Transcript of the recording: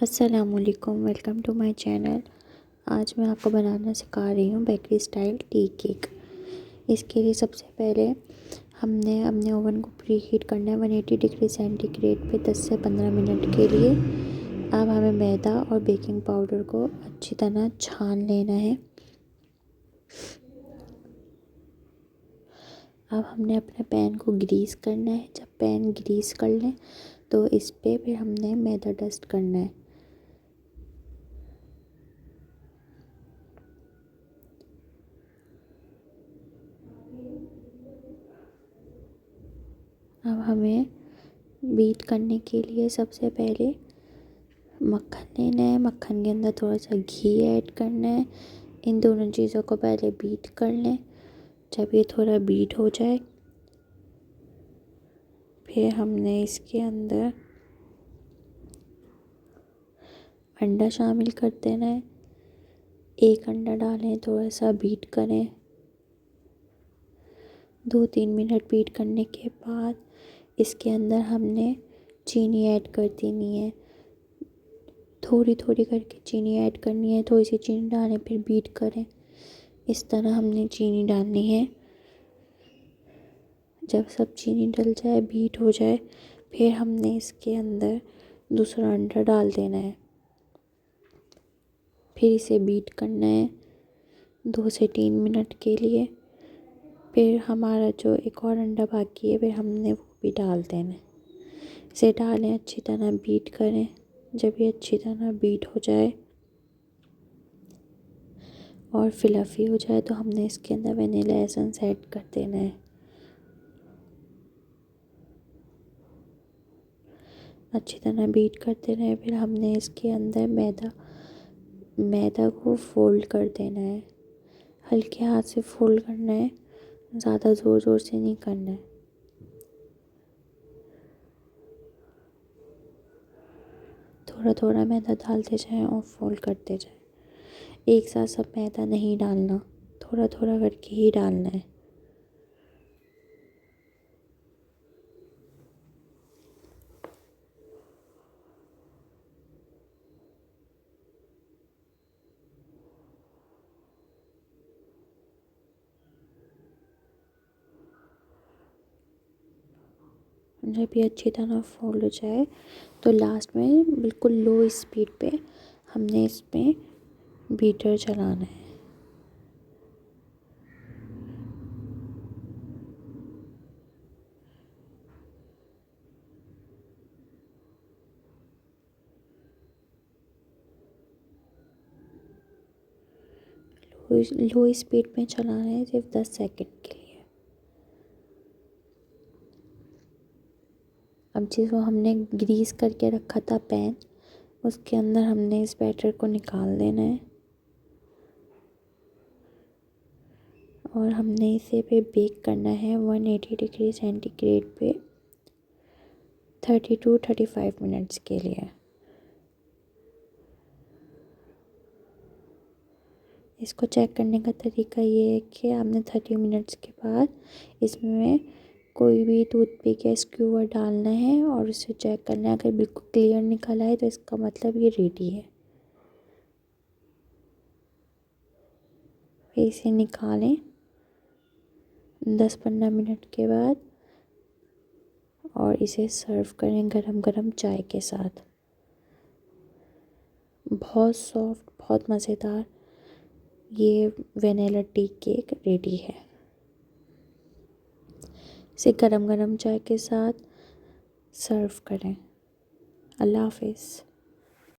अस्सलामुअलैकुम, welcome to my channel. आज मैं आपको बनाना सिखा रही हूँ बेकरी स्टाइल टी केक। इसके लिए सबसे पहले हमने अपने ओवन को प्री हीट करना है 180 डिग्री सेंटीग्रेड पे 10 से 15 मिनट के लिए। अब हमें मैदा और बेकिंग पाउडर को अच्छी तरह छान लेना है। अब हमने अपने पैन को ग्रीस करना है। जब पैन ग्रीस कर लें तो इस पे फिर हमने मैदा डस्ट करना है। अब हमें बीट करने के लिए सबसे पहले मक्खन लेना है। मक्खन के अंदर थोड़ा सा घी ऐड करना है। इन दोनों चीज़ों को पहले बीट कर लें। जब ये थोड़ा बीट हो जाए फिर हमने इसके अंदर अंडा शामिल कर देना है। एक अंडा डालें, थोड़ा सा बीट करें। 2-3 मिनट बीट करने के बाद इसके अंदर हमने चीनी ऐड कर देनी है। थोड़ी थोड़ी करके चीनी ऐड करनी है। थोड़ी सी चीनी डालें, फिर बीट करें। इस तरह हमने चीनी डालनी है। जब सब चीनी डल जाए, बीट हो जाए, फिर हमने इसके अंदर दूसरा अंडा डाल देना है। फिर इसे बीट करना है 2 से 3 मिनट के लिए। फिर हमारा जो एक और अंडा बाकी है फिर हमने वो भी डाल देना है। इसे डालें, अच्छी तरह बीट करें। जब ये अच्छी तरह बीट हो जाए और फ्लफ़ी हो जाए तो हमने इसके अंदर वनीला एसेंस ऐड कर देना है। अच्छी तरह बीट करते रहें। फिर हमने इसके अंदर मैदा को फोल्ड कर देना है। हल्के हाथ से फोल्ड करना है, ज़्यादा ज़ोर ज़ोर से नहीं करना है। थोड़ा थोड़ा मैदा डालते जाएं और फोल्ड करते जाएं। एक साथ सब मैदा नहीं डालना, थोड़ा थोड़ा करके ही डालना है। जब ये अच्छी तरह फोल्ड हो जाए तो लास्ट में बिल्कुल लो स्पीड पे हमने इसमें बीटर चलाना है। लो स्पीड में चलाना है सिर्फ 10 सेकंड के लिए। अब जिसको हमने ग्रीस करके रखा था पैन, उसके अंदर हमने इस बैटर को निकाल देना है और हमने इसे पे बेक करना है 180 डिग्री सेंटीग्रेड पे 30 to 35 मिनट्स के लिए। इसको चेक करने का तरीका ये है कि आपने 30 मिनट्स के बाद इसमें कोई भी टूथपिक या स्क्यूवर डालना है और उसे चेक करना है। अगर बिल्कुल क्लियर निकल आए तो इसका मतलब ये रेडी है। फिर इसे निकालें 10-15 मिनट के बाद और इसे सर्व करें गरम गरम चाय के साथ। बहुत सॉफ्ट, बहुत मज़ेदार ये वेनिला टी केक रेडी है। इसे गरम गरम चाय के साथ सर्व करें। अल्लाह हाफिज़।